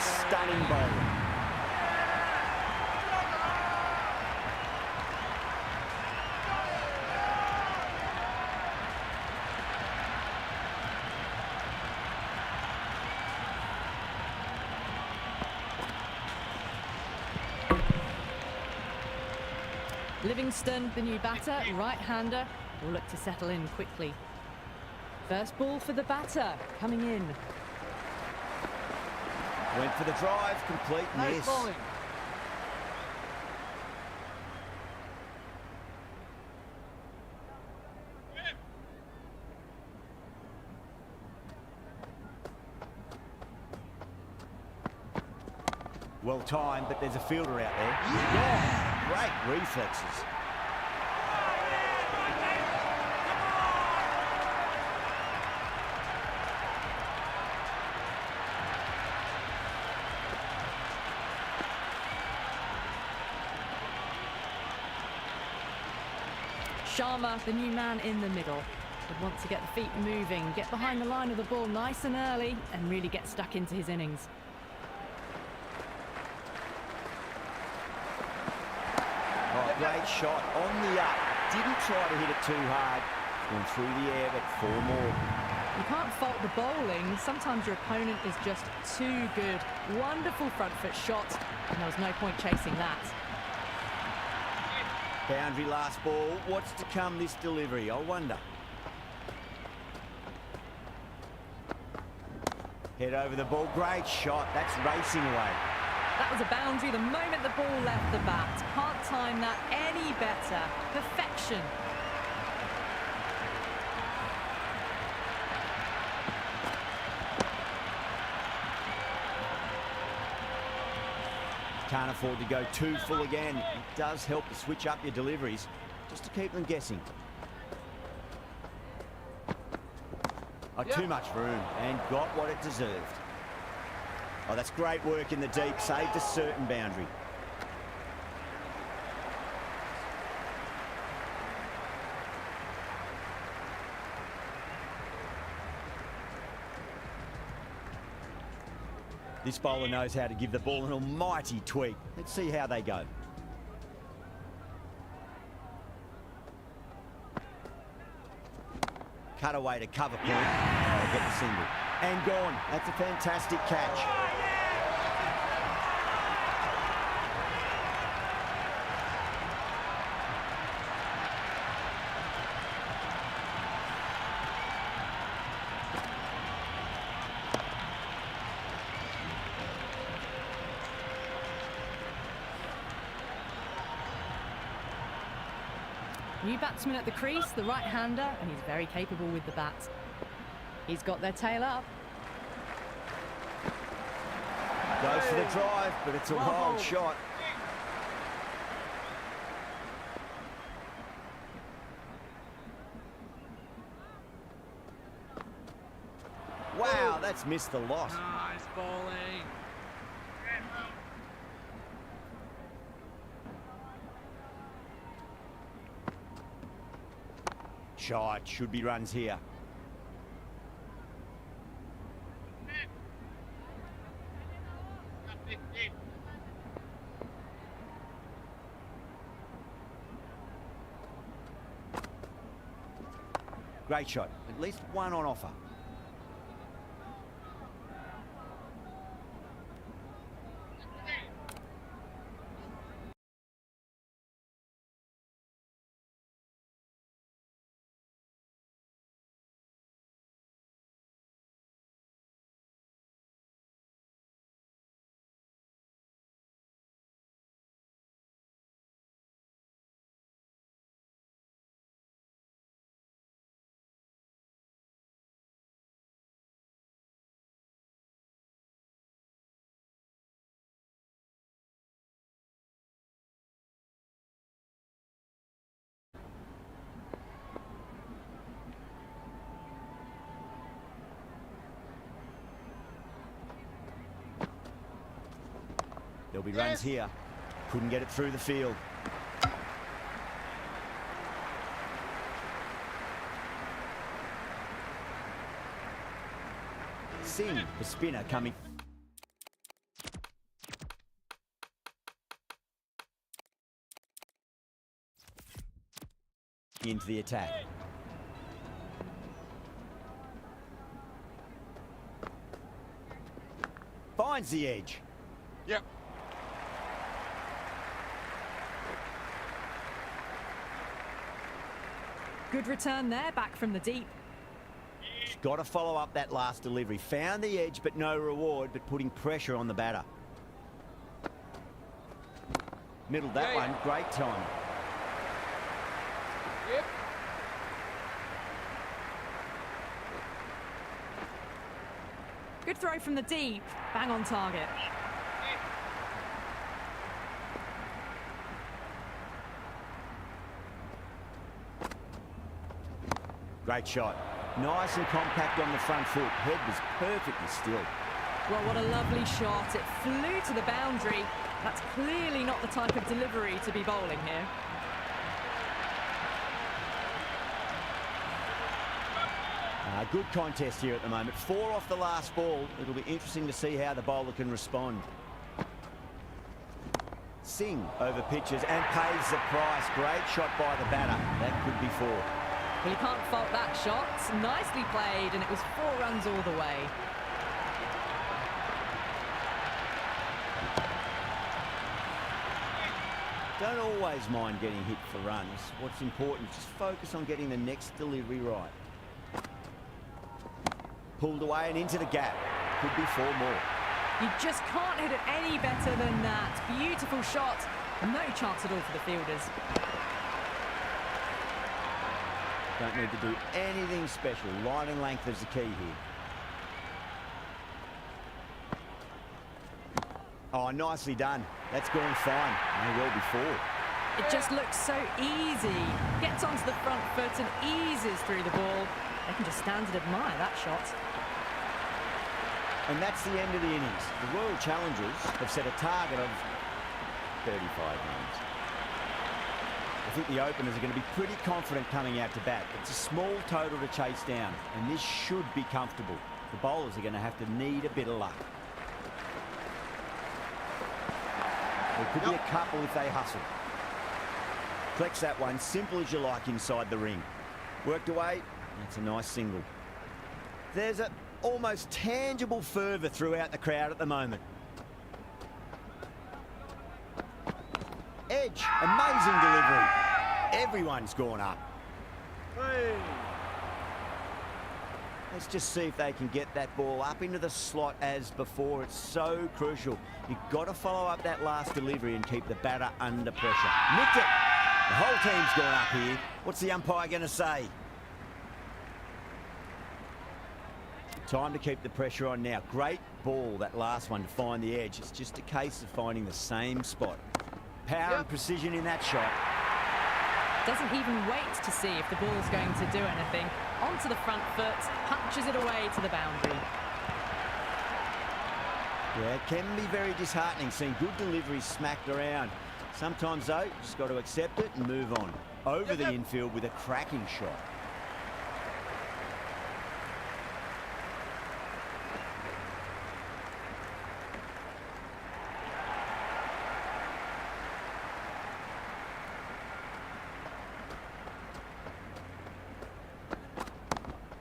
Stunning bowling. Livingston, the new batter, right-hander, will look to settle in quickly. First ball for the batter, coming in. Went for the drive, complete miss. Bowling. Well timed, but there's a fielder out there. Yeah, great reflexes. Sharma, the new man in the middle, would want to get the feet moving, get behind the line of the ball nice and early, and really get stuck into his innings. Oh, great shot on the up. Didn't try to hit it too hard. Gone through the air, but 4 more. You can't fault the bowling. Sometimes your opponent is just too good. Wonderful front foot shot, and there was no point chasing that. Boundary last ball. What's to come this delivery, I wonder. Head over the ball. Great shot. That's racing away. That was a boundary the moment the ball left the bat. Can't time that any better. Perfection. Can't afford to go too full again. It does help to switch up your deliveries, just to keep them guessing. Oh, too much room, and got what it deserved. Oh, that's great work in the deep. Saved a certain boundary. This bowler knows how to give the ball an almighty tweak. Let's see how they go. Cut away to cover point. Oh, get the single. And gone. That's a fantastic catch. New batsman at the crease, the right-hander, and he's very capable with the bat. He's got their tail up. Goes for the drive, but it's a wild shot. Wow, that's missed the lot. Nice bowling. Shot, should be runs here. Great shot. At least one on offer. There'll be runs here. Couldn't get it through the field. Singh, the spinner, coming. Into the attack. Finds the edge. Yep. Good return there, back from the deep. She's got to follow up that last delivery. Found the edge, but no reward, but putting pressure on the batter. Middled that one, great time. Yep. Good throw from the deep, bang on target. Great shot. Nice and compact on the front foot. Head was perfectly still. Well, what a lovely shot. It flew to the boundary. That's clearly not the type of delivery to be bowling here. Good contest here at the moment. 4 off the last ball. It'll be interesting to see how the bowler can respond. Singh over pitches and pays the price. Great shot by the batter. That could be 4. Well, you can't fault that shot. Nicely played, and it was 4 runs all the way. Don't always mind getting hit for runs. What's important is just focus on getting the next delivery right. Pulled away and into the gap. Could be 4 more. You just can't hit it any better than that. Beautiful shot. No chance at all for the fielders. Don't need to do anything special. Line and length is the key here. Oh, nicely done. That's going fine. May well be 4. It just looks so easy. Gets onto the front foot and eases through the ball. They can just stand and admire that shot. And that's the end of the innings. The Royal Challengers have set a target of 35 runs. I think the openers are going to be pretty confident coming out to bat. It's a small total to chase down, and this should be comfortable. The bowlers are going to have to need a bit of luck. There could be a couple if they hustle. Collects that one, simple as you like inside the ring. Worked away, that's a nice single. There's a almost tangible fervour throughout the crowd at the moment. Edge, amazing delivery. Everyone's gone up. Hey. Let's just see if they can get that ball up into the slot as before. It's so crucial. You've got to follow up that last delivery and keep the batter under pressure. Nicked it. The whole team's gone up here. What's the umpire going to say? Time to keep the pressure on now. Great ball, that last one, to find the edge. It's just a case of finding the same spot. Power and precision in that shot. Doesn't even wait to see if the ball's going to do anything. Onto the front foot, punches it away to the boundary. Yeah, it can be very disheartening seeing good deliveries smacked around. Sometimes, though, you just got to accept it and move on. Over the infield with a cracking shot.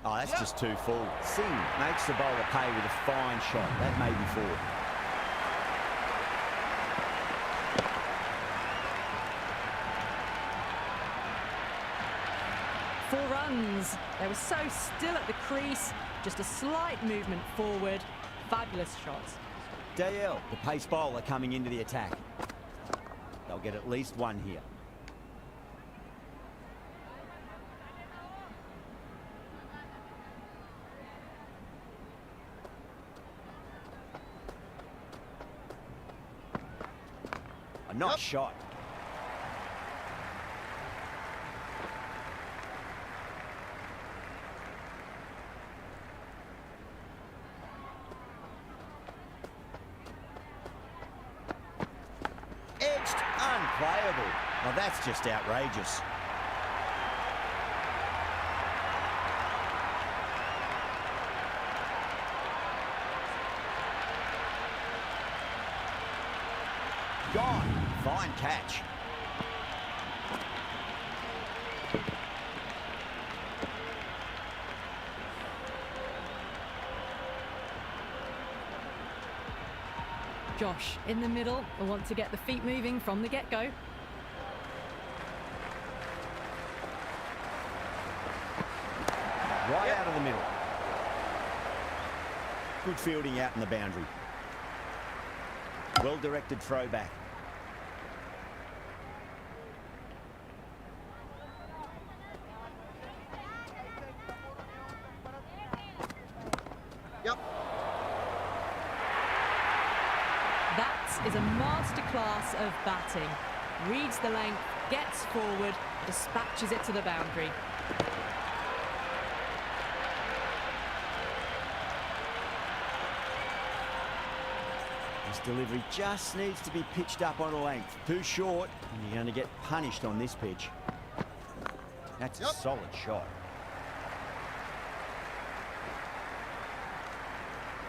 Oh, that's just too full. Singh makes the bowler pay with a fine shot. That may be four. Four runs. They were so still at the crease. Just a slight movement forward. Fabulous shots. Dale, the pace bowler coming into the attack. They'll get at least one here. A nice shot. Edged, unplayable. Well, that's just outrageous. Gone. Fine catch. Josh in the middle will want to get the feet moving from the get-go. Right out of the middle. Good fielding out in the boundary. Well-directed throwback. Yep. That is a masterclass of batting. Reads the length, gets forward, dispatches it to the boundary. This delivery just needs to be pitched up on a length. Too short, and you're going to get punished on this pitch. That's a solid shot.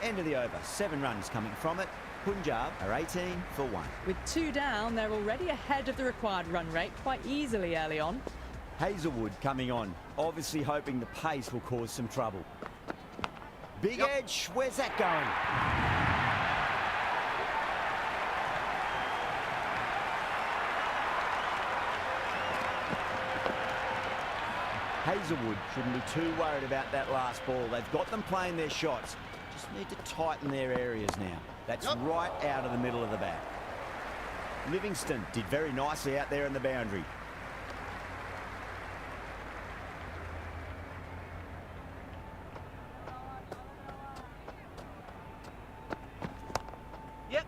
End of the over. 7 runs coming from it. Punjab are 18 for 1. With 2 down, they're already ahead of the required run rate quite easily early on. Hazelwood coming on, obviously hoping the pace will cause some trouble. Big edge, where's that going? Hazelwood shouldn't be too worried about that last ball. They've got them playing their shots. Just need to tighten their areas now. That's right out of the middle of the bat. Livingston did very nicely out there in the boundary. Yep.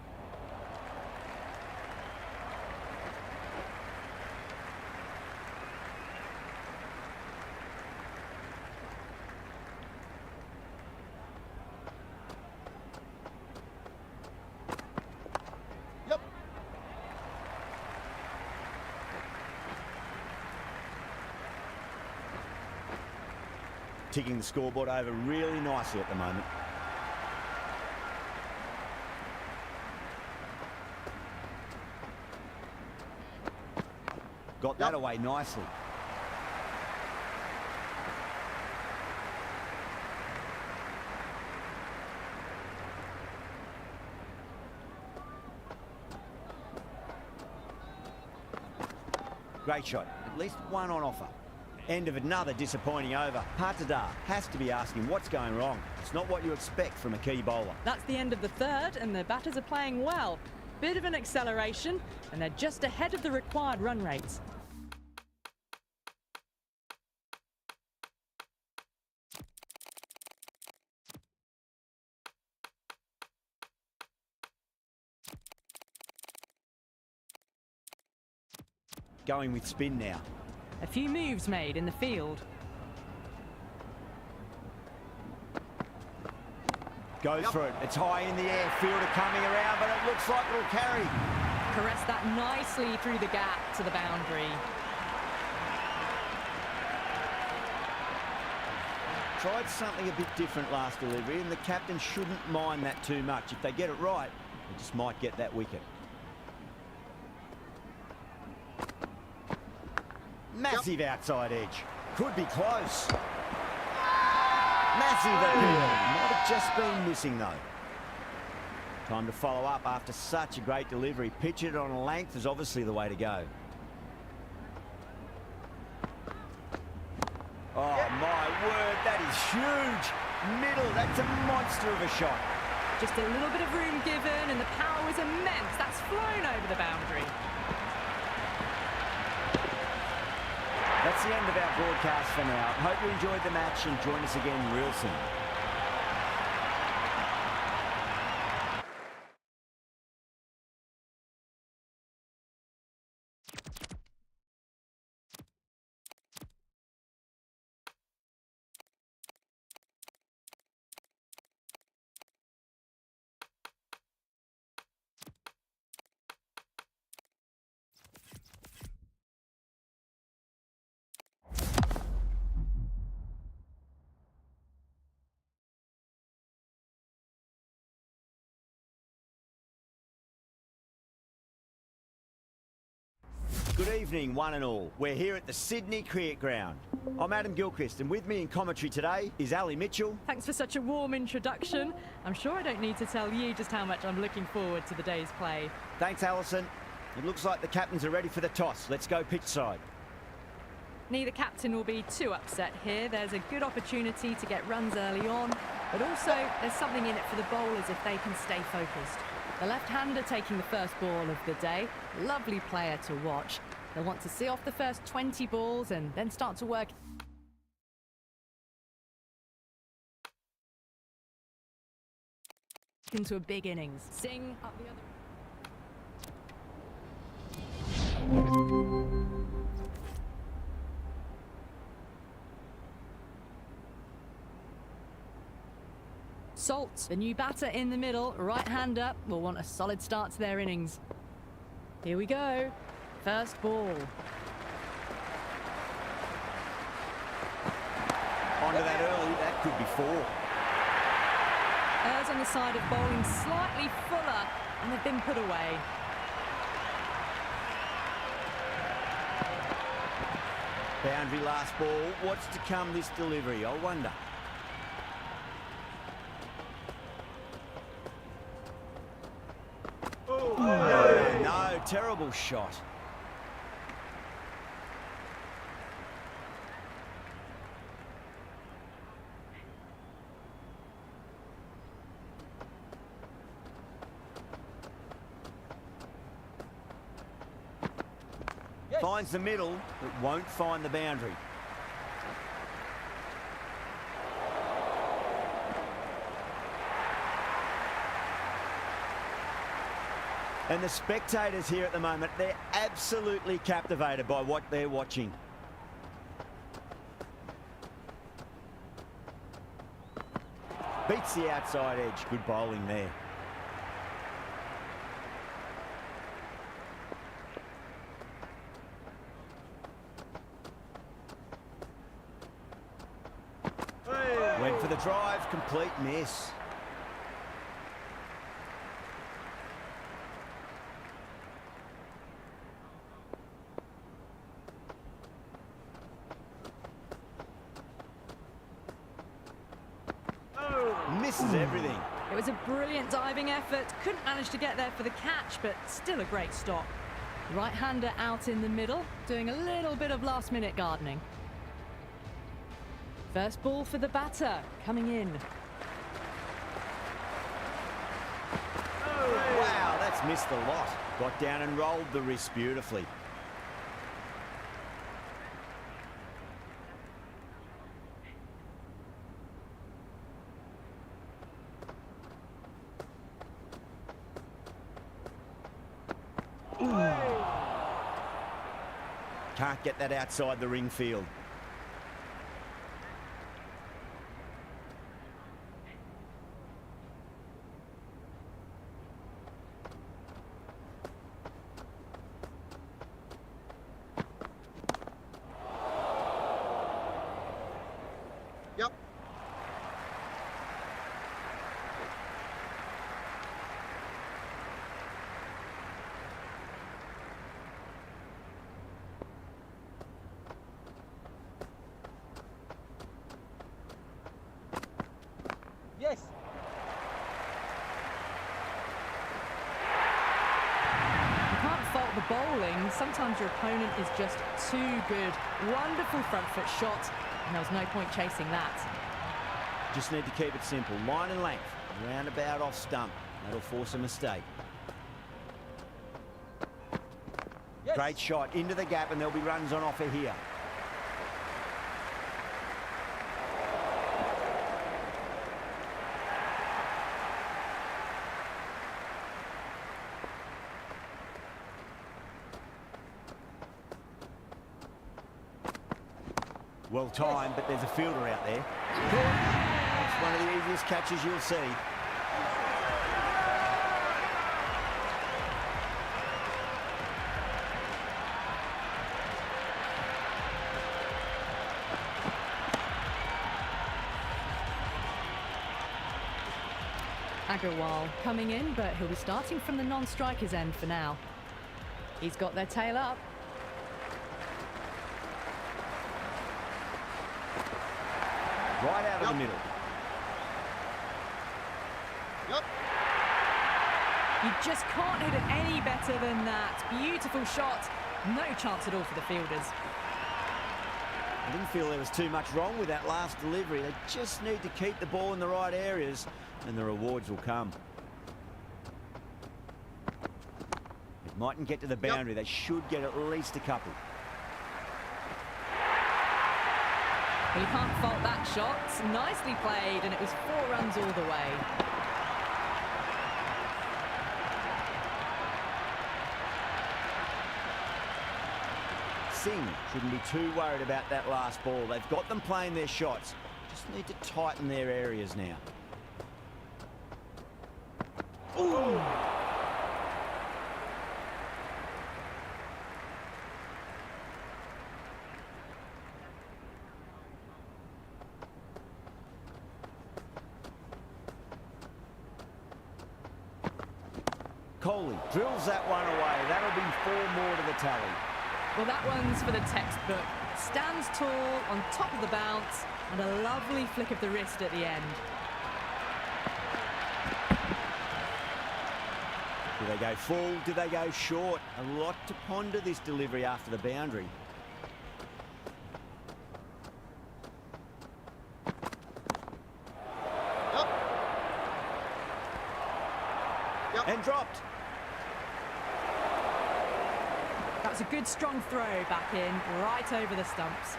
Ticking the scoreboard over really nicely at the moment. Got that away nicely. Great shot. At least one on offer. End of another disappointing over. Patadar has to be asking what's going wrong. It's not what you expect from a key bowler. That's the end of the third, and the batters are playing well. Bit of an acceleration, and they're just ahead of the required run rates. Going with spin now. A few moves made in the field. Goes for it. It's high in the air. Fielder coming around, but it looks like it'll carry. Caressed that nicely through the gap to the boundary. Tried something a bit different last delivery, and the captain shouldn't mind that too much. If they get it right, they just might get that wicket. Massive outside edge. Could be close. Massive appeal. Might have just been missing, though. Time to follow up after such a great delivery. Pitch it on a length is obviously the way to go. Oh, my word, that is huge. Middle, that's a monster of a shot. Just a little bit of room given and the power was immense. That's flown over the boundary. That's the end of our broadcast for now. Hope you enjoyed the match and join us again real soon. Good evening, one and all. We're here at the Sydney Cricket Ground. I'm Adam Gilchrist, and with me in commentary today is Ali Mitchell. Thanks for such a warm introduction. I'm sure I don't need to tell you just how much I'm looking forward to the day's play. Thanks, Alison. It looks like the captains are ready for the toss. Let's go pitch side. Neither captain will be too upset here. There's a good opportunity to get runs early on, but also there's something in it for the bowlers if they can stay focused. The left-hander taking the first ball of the day. Lovely player to watch. They'll want to see off the first 20 balls and then start to work into a big innings. Singh up the other. Salt, the new batter in the middle, right-hander, will want a solid start to their innings. Here we go. First ball. Onto that early, that could be four. Errs on the side of bowling slightly fuller, and they've been put away. Boundary last ball. What's to come this delivery, I wonder. No, terrible shot. Finds the middle, but won't find the boundary. And the spectators here at the moment, they're absolutely captivated by what they're watching. Beats the outside edge. Good bowling there. Went for the drive, complete miss. Misses everything. It was a brilliant diving effort. Couldn't manage to get there for the catch, but still a great stop. Right-hander out in the middle, doing a little bit of last-minute gardening. First ball for the batter, coming in. Wow, that's missed a lot. Got down and rolled the wrist beautifully. Can't get that outside the ring field. Yep. bowling, sometimes your opponent is just too good. Wonderful front foot shot, and there was no point chasing that. Just need to keep it simple. Line and length. Roundabout off stump. That'll force a mistake. Yes. Great shot into the gap, and there'll be runs on offer here. Well timed, but there's a fielder out there. It's one of the easiest catches you'll see. Agarwal coming in, but he'll be starting from the non-striker's end for now. He's got their tail up. Right out of the middle. Yep. You just can't hit it any better than that. Beautiful shot. No chance at all for the fielders. I didn't feel there was too much wrong with that last delivery. They just need to keep the ball in the right areas, and the rewards will come. It mightn't get to the boundary. They should get at least a couple. Well, you can't fault that shot. Nicely played, and it was 4 runs all the way. Singh shouldn't be too worried about that last ball. They've got them playing their shots. Just need to tighten their areas now. Ooh. Kohli drills that one away. That'll be 4 more to the tally. Well, that one's for the textbook. Stands tall, on top of the bounce, and a lovely flick of the wrist at the end. Do they go full? Do they go short? A lot to ponder this delivery after the boundary. Yep. And dropped. That was a good strong throw back in, right over the stumps.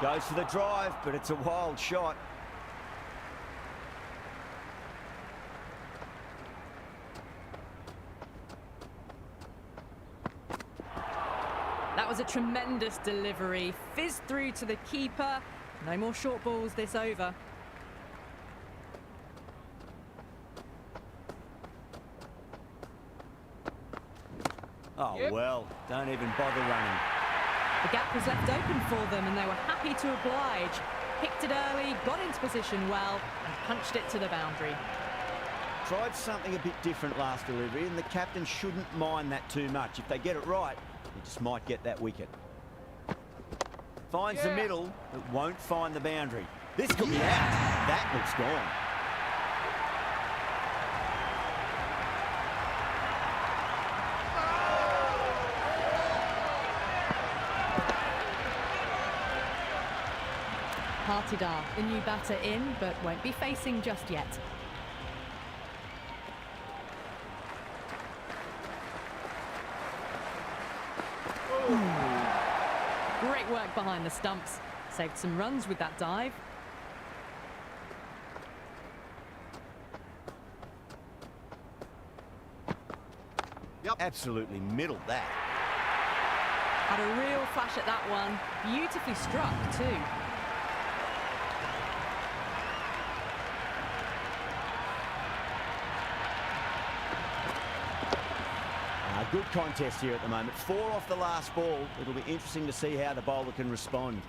Goes for the drive, but it's a wild shot. That was a tremendous delivery. Fizzed through to the keeper. No more short balls this over. Oh, well, don't even bother running. The gap was left open for them, and they were happy to oblige. Picked it early, got into position well, and punched it to the boundary. Tried something a bit different last delivery, and the captain shouldn't mind that too much. If they get it right, they just might get that wicket. Finds the middle, but won't find the boundary. This could be out. That looks gone. Partidar, the new batter in, but won't be facing just yet. Great work behind the stumps. Saved some runs with that dive. Yep. Absolutely middled that. Had a real flash at that one. Beautifully struck too. Good contest here at the moment. 4 off the last ball. It'll be interesting to see how the bowler can respond.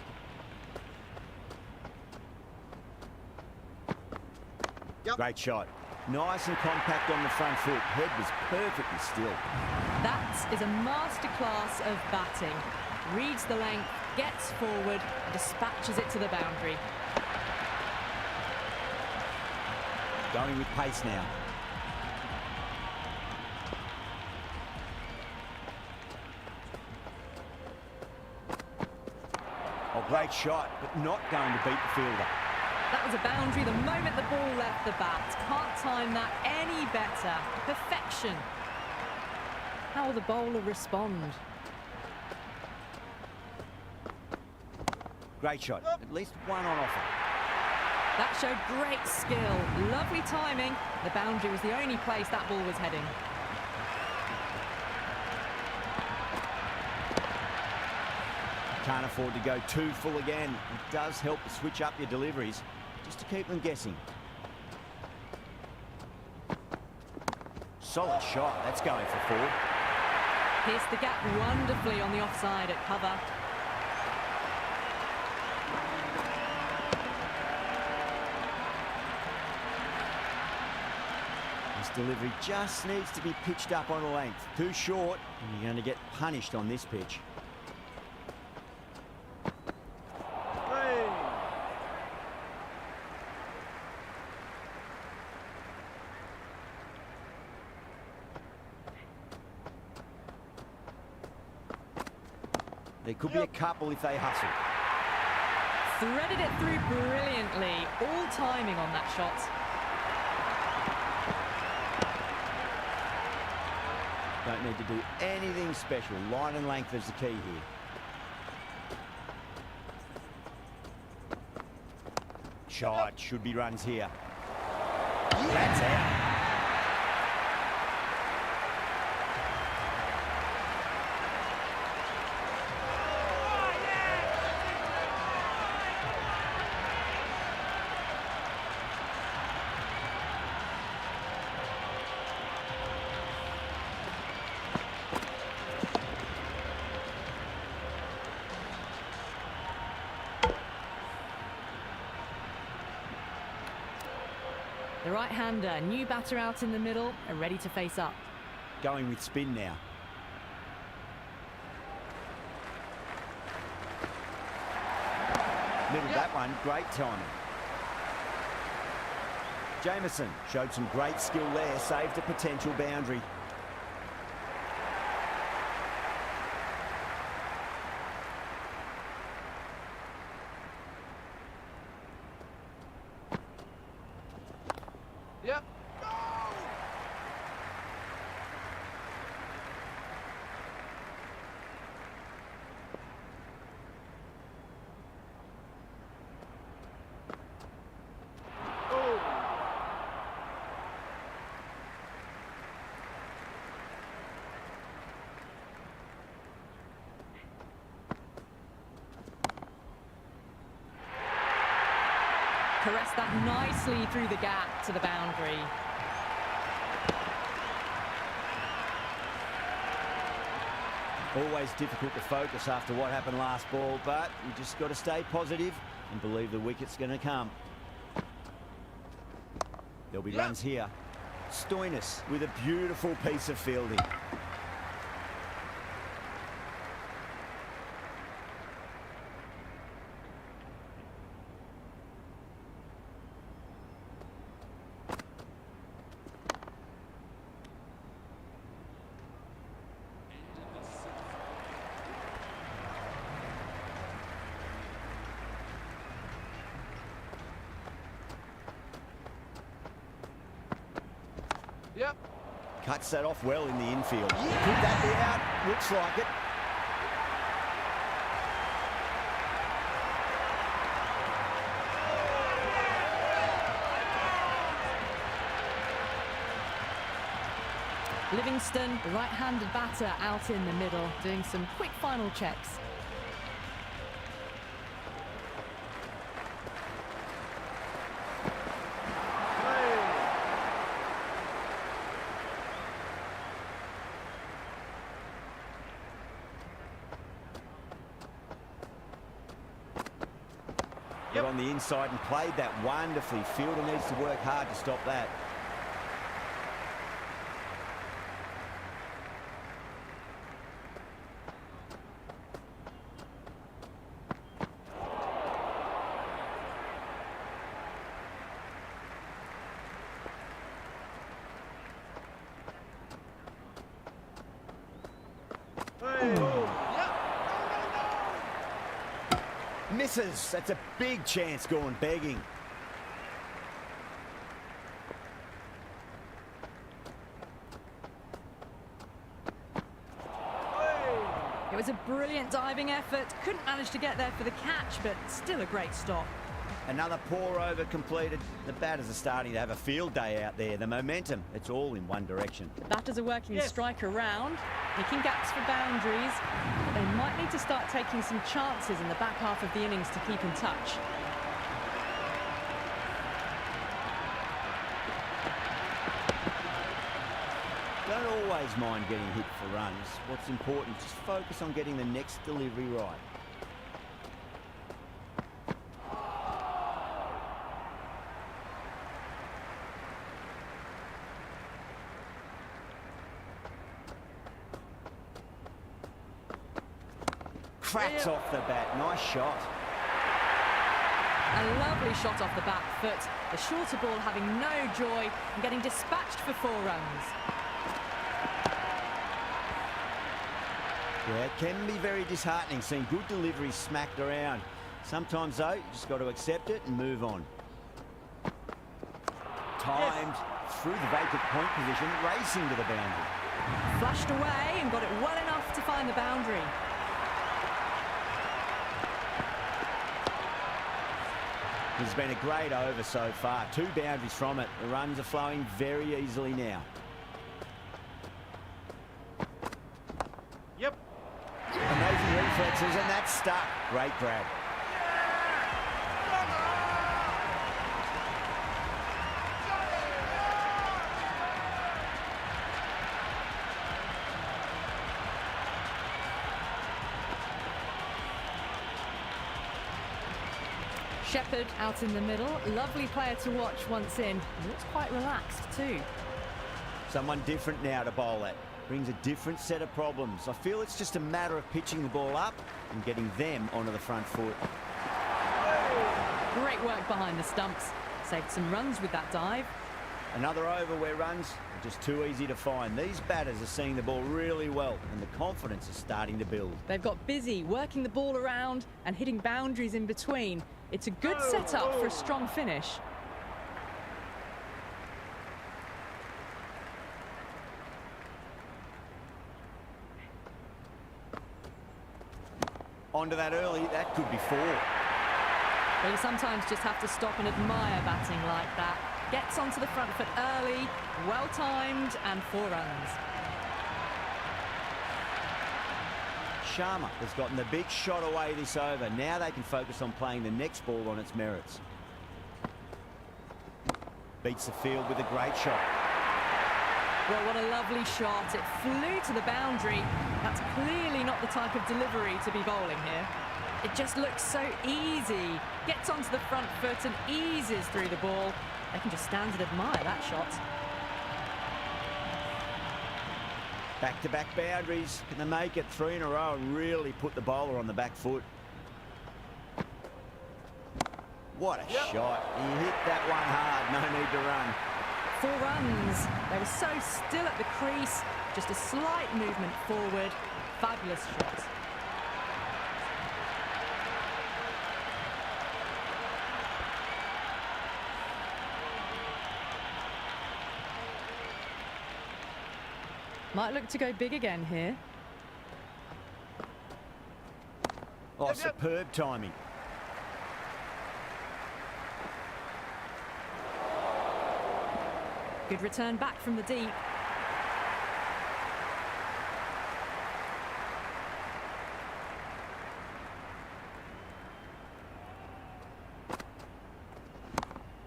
Yep. Great shot. Nice and compact on the front foot. Head was perfectly still. That is a masterclass of batting. Reads the length, gets forward, dispatches it to the boundary. Going with pace now. Oh, great shot, but not going to beat the fielder. That was a boundary the moment the ball left the bat. Can't time that any better. Perfection. How will the bowler respond? Great shot. At least one on offer. That showed great skill. Lovely timing. The boundary was the only place that ball was heading. Can't afford to go too full again. It does help to switch up your deliveries, just to keep them guessing. Solid shot. That's going for 4. Pierced the gap wonderfully on the offside at cover. This delivery just needs to be pitched up on a length. Too short, and you're going to get punished on this pitch. There could be a couple if they hustle. Threaded it through brilliantly. All timing on that shot. Don't need to do anything special. Line and length is the key here. Shot. Should be runs here. That's out. The right-hander, new batter out in the middle, are ready to face up. Going with spin now. Middle that one, great timing. Jameson showed some great skill there, saved a potential boundary. Yep. Caressed that nicely through the gap to the boundary. Always difficult to focus after what happened last ball, but you just got to stay positive and believe the wicket's going to come. There'll be runs here. Stoinis with a beautiful piece of fielding. Yep. Cuts that off well in the infield. Could that be out? Looks like it. Livingston, the right-handed batter, out in the middle, doing some quick final checks. on the inside and played that wonderfully. Fielder needs to work hard to stop that. Misses. That's a big chance going begging. It was a brilliant diving effort. Couldn't manage to get there for the catch, but still a great stop. Another poor over completed. The batters are starting to have a field day out there. The momentum, it's all in one direction. The batters are working the strike around, picking gaps for boundaries, but they might need to start taking some chances in the back half of the innings to keep in touch. Don't always mind getting hit for runs. What's important, just focus on getting the next delivery right. Cracks off the bat. Nice shot. A lovely shot off the back foot. The shorter ball having no joy and getting dispatched for 4 runs. Yeah, it can be very disheartening seeing good deliveries smacked around. Sometimes, though, you just got to accept it and move on. Timed through the vacant point position, racing to the boundary. Flushed away and got it well enough to find the boundary. It's been a great over so far. 2 boundaries from it. The runs are flowing very easily now. Yep. Amazing reflexes, and that's stuck. Great grab. Shepherd out in the middle. Lovely player to watch once in. He looks quite relaxed too. Someone different now to bowl at. Brings a different set of problems. I feel it's just a matter of pitching the ball up and getting them onto the front foot. Great work behind the stumps. Saved some runs with that dive. Another over where runs are just too easy to find. These batters are seeing the ball really well and the confidence is starting to build. They've got busy working the ball around and hitting boundaries in between. It's a good setup for a strong finish. Onto that early, that could be 4. But you sometimes just have to stop and admire batting like that. Gets onto the front foot early, well timed, and 4 runs. Sharma has gotten the big shot away this over. Now they can focus on playing the next ball on its merits. Beats the field with a great shot. Well, what a lovely shot. It flew to the boundary. That's clearly not the type of delivery to be bowling here. It just looks so easy. Gets onto the front foot and eases through the ball. They can just stand and admire that shot. Back-to-back boundaries. Can they make it 3 in a row and really put the bowler on the back foot? What a shot. He hit that one hard. No need to run. 4 runs. They were so still at the crease. Just a slight movement forward. Fabulous shot. Might look to go big again here. Oh, superb timing. Good return back from the deep.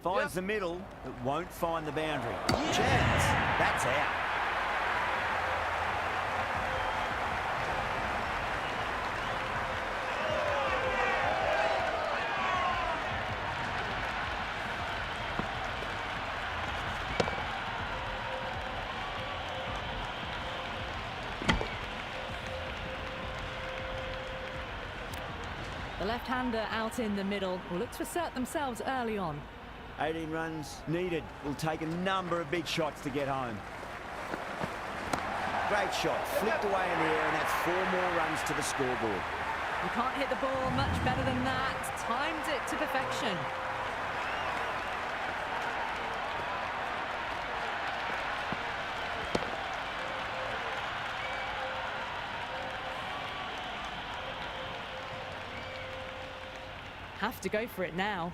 Finds the middle, but won't find the boundary. Chance. That's out. left-hander out in the middle will look to assert themselves early on. 18 runs needed. Will take a number of big shots to get home. Great shot, flicked away in the air, and that's 4 more runs to the scoreboard. You can't hit the ball much better than that. Timed it to perfection. Have to go for it now.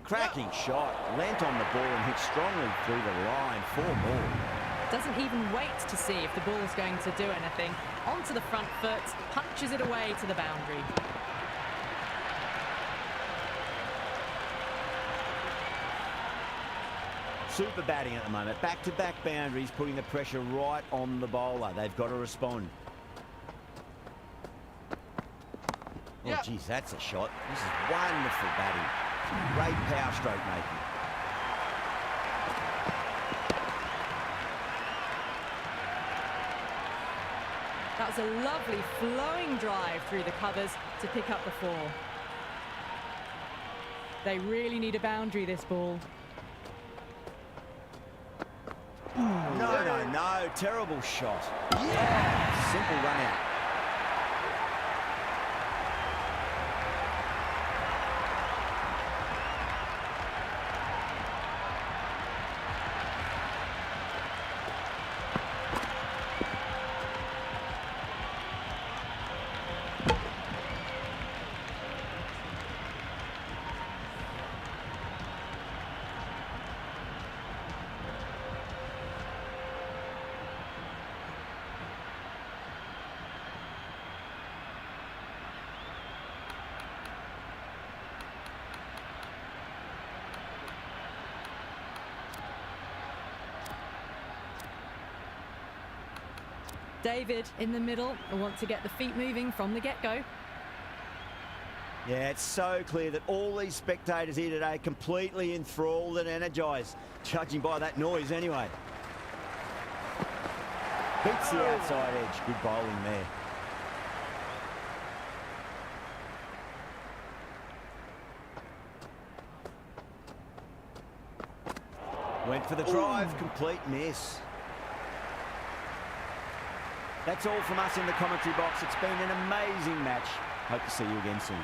Cracking shot, leant on the ball and hit strongly through the line. 4 more. Doesn't even wait to see if the ball's going to do anything. Onto the front foot, punches it away to the boundary. Super batting at the moment. Back-to-back boundaries, putting the pressure right on the bowler. They've got to respond. Oh, Yeah. geez, that's a shot. This is wonderful batting. Great power stroke making. That was a lovely flowing drive through the covers to pick up the 4. They really need a boundary, this ball. No. Terrible shot. Yeah. Simple run out. David in the middle will want to get the feet moving from the get-go. Yeah, it's so clear that all these spectators here today completely enthralled and energised, judging by that noise anyway. Beats the outside edge. Good bowling there. Went for the drive, complete miss. That's all from us in the commentary box. It's been an amazing match. Hope to see you again soon.